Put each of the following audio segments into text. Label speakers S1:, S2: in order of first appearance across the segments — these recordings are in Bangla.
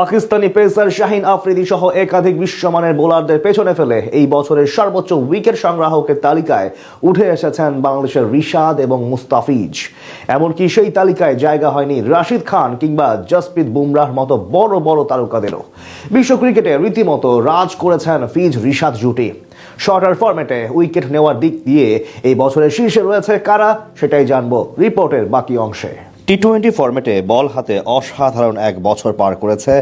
S1: পাকিস্তানি পেসার শাহিন আফ্রিদি সহ একাধিক বিশ্বমানের বোলারদের পেছনে ফেলে এই বছরের সর্বোচ্চ উইকেট সংগ্রাহকের তালিকায় উঠে এসেছেন বাংলাদেশের রিশাদ এবং মুস্তাফিজ। এমনকি সেই তালিকায় জায়গা হয়নি রাশিদ খান কিংবা জসপ্রীত বুমরাহর মতো বড় বড় তারকাদেরও। বিশ্ব ক্রিকেটে রীতিমতো রাজ করেছেন ফিজ রিশাদ জুটি। শর্টার ফরম্যাটে উইকেট নেওয়ার দিক দিয়ে এই বছরের শীর্ষে রয়েছে কারা, সেটাই জানবো রিপোর্টের বাকি অংশে। টি-20 ফরম্যাটে বল হাতে অসাধারণ এক বছর পার করেছে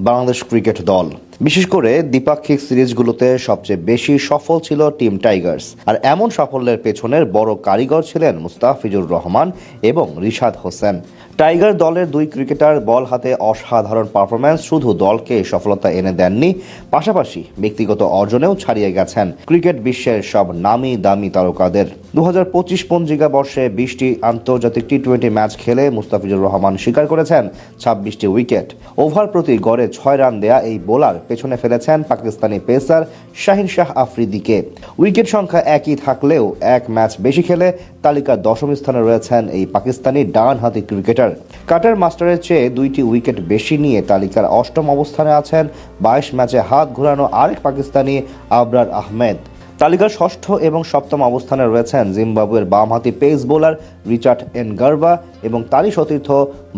S1: বাংলাদেশ ক্রিকেট দল। বিশেষ করে দ্বিপাক্ষিক সিরিজগুলোতে সবচেয়ে বেশি সফল ছিল টিম টাইগার্স। আর এমন সাফল্যের পেছনের বড় কারিগর ছিলেন মুস্তাফিজুর রহমান এবং রিশাদ হোসেন। টাইগার দলের দুই ক্রিকেটার বল হাতে অসাধারণ পারফরম্যান্স শুধু দলকে সফলতা এনে দেননি, পাশাপাশি ব্যক্তিগত অর্জনেও ছাড়িয়ে গেছেন ক্রিকেট বিশ্বের সব নামি দামি তারকাদের। 2025 পঞ্জিকা বর্ষে 20টি আন্তর্জাতিক টি-20 ম্যাচ খেলে মুস্তাফিজুর রহমান শিকার করেছেন 26টি উইকেট। ওভার প্রতি গড়ে 6 রান দেয়া এই বোলার পেছনে ফেলেছেন পাকিস্তানি পেসার শাহিন আফ্রিদিকে। উইকেট সংখ্যা একই থাকলেও এক ম্যাচ বেশি খেলে তালিকার 10ম স্থানে রয়েছেন এই পাকিস্তানি ডান হাতি ক্রিকেটার। কাটার মাস্টারের চেয়ে 2টি উইকেট বেশি নিয়ে তালিকার 8ম অবস্থানে আছেন 22 ম্যাচে হাত ঘোরানো আরেক পাকিস্তানি আবরার আহমেদ। তালিকার 6ষ্ঠ এবং 7ম অবস্থানে রয়েছেন জিম্বাবুয়ের বামহাতি পেস বোলার রিচার্ড এনগারবা এবং তারই সতীর্থ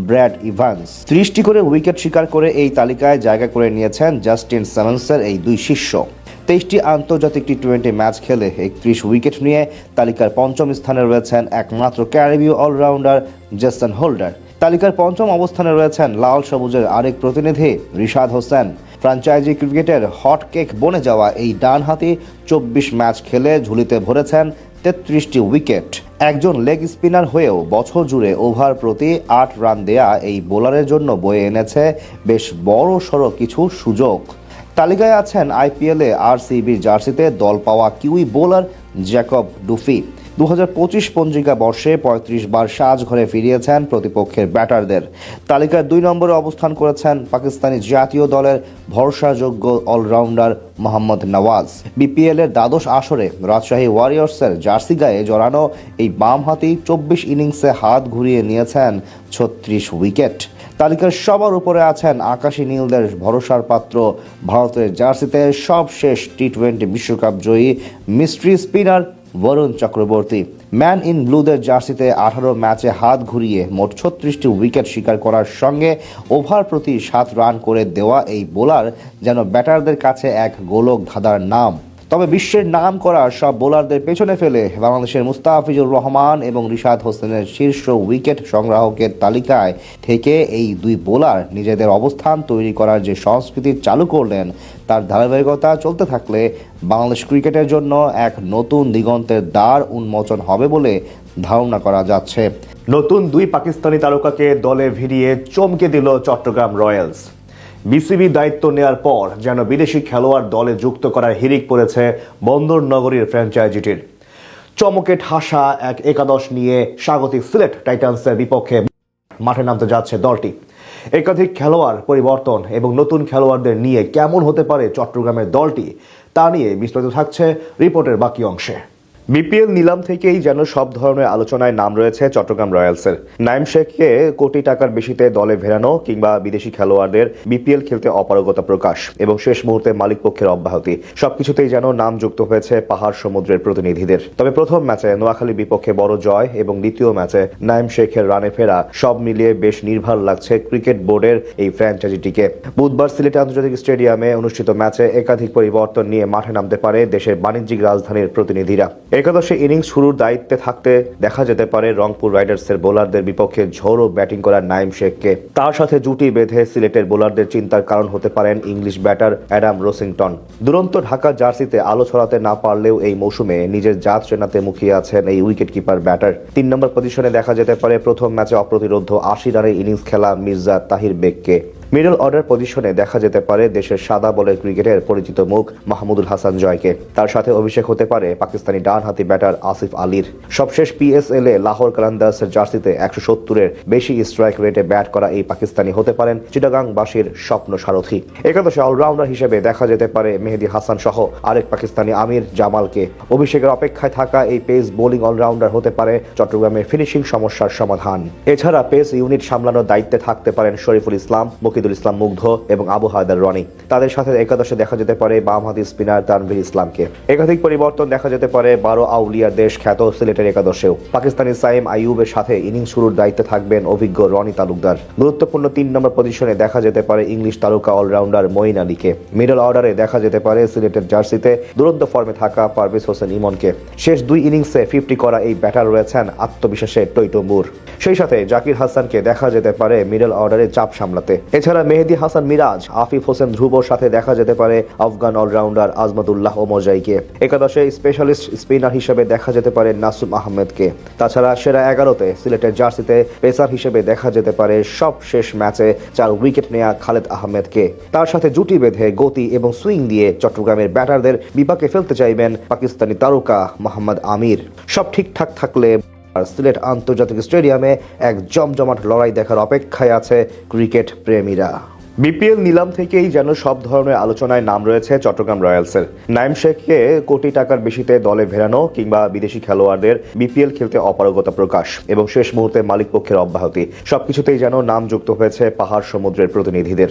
S1: ব্র্যাড ইভান্স। 30টি করে উইকেট শিকার করে এই তালিকায় জায়গা করে নিয়েছেন জাস্টিন সামন্সের এই দুই শিষ্য। 23টি আন্তর্জাতিক টি-20 ম্যাচ খেলে 31 উইকেট নিয়ে তালিকার 5ম স্থানে রয়েছেন একমাত্র ক্যারিবীয় অলরাউন্ডার জেসন হোল্ডার। তালিকার 5ম অবস্থানে রয়েছেন লাল সবুজের আরেক প্রতিনিধি রিশাদ হোসেন। ফ্র্যাঞ্চাইজি ক্রিকেটের হট কেক বনে যাওয়া এই ডানহাতি 24 ম্যাচ খেলে ঝুলিতে ভরেছেন 33টি উইকেট। একজন লেগ স্পিনার হয়েও বছর জুড়ে ওভার প্রতি 8 রান দেয়া এই বোলারের জন্য বয়ে এনেছে বেশ বড় সড়ো কিছু সুযোগ। তালিকায় আছেন আইপিএলে আরসিবির জার্সিতে দল পাওয়া কিউই বোলার জ্যাকব ডুফি। 2025 পঞ্জিকা বর্ষে 35 বার সাজঘরে ফিরিয়েছেন প্রতিপক্ষের ব্যাটারদের। তালিকার 2 নম্বরে অবস্থান করেছেন পাকিস্তানি জাতীয় দলের ভরসাযোগ্য অলরাউন্ডার মোহাম্মদ নওয়াজ। বিপিএল এর দ্বাদশ আসরে রাজশাহী ওয়ারিয়র্সের জার্সি গায়ে জড়ানো এই বামহাতি 24 ইনিংসে হাত ঘুরিয়ে নিয়েছেন 36 উইকেট। তালিকার সবার উপরে আছেন আকাশী নীলদের ভরসার পাত্র ভারতের জার্সিতে সবশেষ টি-20 বিশ্বকাপ জয়ী mystery spinner Varun Chakravarthy. Man in ব্লুদের জার্সিতে 18 ম্যাচে হাত ঘুরিয়ে মোট 36টি উইকেট শিকার করার সঙ্গে ওভার প্রতি 7 রান করে দেওয়া এই বোলার যেন ব্যাটারদের কাছে এক গোলক ধাঁধার নাম। তবে বিশ্বের নাম করা সব বোলারদের পেছনে ফেলে বাংলাদেশের মুস্তাফিজুর রহমান এবং রিশাদ হোসেনের শীর্ষ উইকেট সংগ্রাহকের তালিকায় থেকে এই দুই বোলার নিজেদের অবস্থান তৈরি করার যে সংস্কৃতি চালু করলেন, তার ধারাবাহিকতা চলতে থাকলে বাংলাদেশ ক্রিকেটের জন্য এক নতুন দিগন্তের দ্বার উন্মোচন হবে বলে ধারণা করা যাচ্ছে। নতুন দুই পাকিস্তানি তারকাকে দলে ভিড়িয়ে চমকে দিল চট্টগ্রাম রয়্যালস। বিসিবি দায়িত্ব নেয়ার পর যেন বিদেশি খেলোয়াড় দলে যুক্ত করার হিড়িক পড়েছে বন্দর নগরীর ফ্র্যাঞ্চাইজিটির। চমকে ঠাসা এক একাদশ নিয়ে স্বাগতিক সিলেট টাইটান্সের বিপক্ষে মাঠে নামতে যাচ্ছে দলটি। একাধিক খেলোয়াড় পরিবর্তন এবং নতুন খেলোয়াড়দের নিয়ে কেমন হতে পারে চট্টগ্রামের দলটি, তা নিয়ে বিস্তারিত থাকছে রিপোর্টের বাকি অংশে। বিপিএল নিলাম থেকেই যেন সব ধরনের আলোচনায় নাম রয়েছে চট্টগ্রাম রয়্যালসের। নাইম শেখকে কোটি টাকার বেশিতে দলে ফেরানো কিংবা বিদেশি খেলোয়াড়দের বিপিএল খেলতে অপারগতা প্রকাশ এবং শেষ মুহূর্তে মালিক পক্ষের অব্যাহতি, সবকিছুতেই যেন নাম যুক্ত হয়েছে পাহাড় সমুদ্রের প্রতিনিধিদের। তবে প্রথম ম্যাচে নোয়াখালীর বিপক্ষে বড় জয় এবং দ্বিতীয় ম্যাচে নাইম শেখের রানে ফেরা সব মিলিয়ে বেশ নির্ভর লাগছে ক্রিকেট বোর্ডের এই ফ্র্যাঞ্চাইজিটিকে। বুধবার সিলেট আন্তর্জাতিক স্টেডিয়ামে অনুষ্ঠিত ম্যাচে একাধিক পরিবর্তন নিয়ে মাঠে নামতে পারে দেশের বাণিজ্যিক রাজধানীর প্রতিনিধিরা। একাদশে ইনিংস শুরুর দায়িত্বে থাকতে দেখা যেতে পারে রংপুর রাইডার্সের বোলারদের বিপক্ষে ঝোড়ো ব্যাটিং করার নাইম শেখকে। তার সাথে জুটি বেঁধে সিলেটের বোলারদের চিন্তার কারণ হতে পারেন ইংলিশ ব্যাটার অ্যাডাম রসিংটন। দুরন্ত ঢাকা জার্সিতে আলো ছড়াতে না পারলেও এই মৌসুমে নিজের জাত চেনাতে মুখিয়ে আছেন এই উইকেট কিপার ব্যাটার। 3 নম্বর পজিশনে দেখা যেতে পারে প্রথম ম্যাচে অপ্রতিরোধ্য 80 রানের ইনিংস খেলা মির্জা তাহির বেগকে। মিডল অর্ডার পজিশনে দেখা যেতে পারে দেশের সাদা বলের ক্রিকেটের পরিচিত মুখ মাহমুদুল হাসান জয়কে। তার সাথে অভিষেক হতে পারে পাকিস্তানি ডান হাতি ব্যাটার আসিফ আলীর। সবশেষ পিএসএল এ লাহোর কালান্দার্সের জার্সিতে 170-এর বেশি স্ট্রাইক রেটে ব্যাট করা এই পাকিস্তানি হতে পারেন চিটাগাংবাসীর স্বপ্ন সারথী। একাদশে অলরাউন্ডার হিসেবে দেখা যেতে পারে মেহেদী হাসান সহ আরেক পাকিস্তানি আমির জামালকে। অভিষেকের অপেক্ষায় থাকা এই পেস বোলিং অলরাউন্ডার হতে পারে চট্টগ্রামের ফিনিশিং সমস্যার সমাধান। এছাড়া পেস ইউনিট সামলানোর দায়িত্বে থাকতে পারেন শরীফুল ইসলাম, মুকিদ শহীদুল ইসলাম মুগ্ধ এবং আবু হায়দার রনি। তাদের সাথে একাদশে দেখা যেতে পারে বামহাতি স্পিনার তানভীর ইসলামকে। একাধিক পরিবর্তন দেখা যেতে পারে 12 আউলিয়ার দেশ খ্যাত সিলেটের একাদশেও। পাকিস্তানি সাইম আইয়ুবের সাথে ইনিংস শুরুর দায়িত্বে থাকবেন অভিজ্ঞ রনি তালুকদার। গুরুত্বপূর্ণ 3 নম্বর পজিশনে দেখা যেতে পারে ইংলিশ তারকা অলরাউন্ডার মঈন আলীকে। মিডল অর্ডারে দেখা যেতে পারে সিলেটের জার্সিতে দুরন্ত ফর্মে থাকা পারভেজ হোসেন ইমনকে। শেষ 2 ইনিংসে 50 করা এই ব্যাটার রয়েছেন আত্মবিশ্বাসে টইটম্বুর। সেই সাথে জাকির হাসানকে দেখা যেতে পারে মিডল অর্ডারে চাপ সামলাতে। এছাড়া মেহেদী হাসান মিরাজ, আফিফ হোসেন ধ্রুবর সাথে দেখা যেতে পারে আফগান অলরাউন্ডার আজমতুল্লাহ ওমরজাইকে। একাদশে স্পেশালিস্ট স্পিনার হিসেবে দেখা যেতে পারে নাসুম আহমেদকে। তাছাড়া সেরা 11তে সিলেটের জার্সিতে পেসার হিসেবে দেখা যেতে পারে সব শেষ ম্যাচে 4 উইকেট নেয়া খালেদ আহমেদকে। তার সাথে জুটি বেঁধে গতি এবং সুইং দিয়ে চট্টগ্রামের ব্যাটারদের বিপাকে ফেলতে চাইবেন পাকিস্তানি তারকা মোহাম্মদ আমির। সব ঠিকঠাক থাকলে সিলেট আন্তর্জাতিক স্টেডিয়ামে এক জমজমাট লড়াই দেখার অপেক্ষায় আছে ক্রিকেট প্রেমীরা। বিপিএল নিলাম থেকেই যেন সব ধরনের আলোচনায় নাম রয়েছে চট্টগ্রাম রয়্যালসের। নাইম শেখকে কোটি টাকার বেশিতে দলে ফেরানো কিংবা বিদেশি খেলোয়াড়দের বিপিএল খেলতে অপারগতা প্রকাশ এবং শেষ মুহূর্তে মালিক পক্ষের অব্যাহতি, সবকিছুতেই যেন নাম যুক্ত হয়েছে পাহাড় সমুদ্রের প্রতিনিধিদের।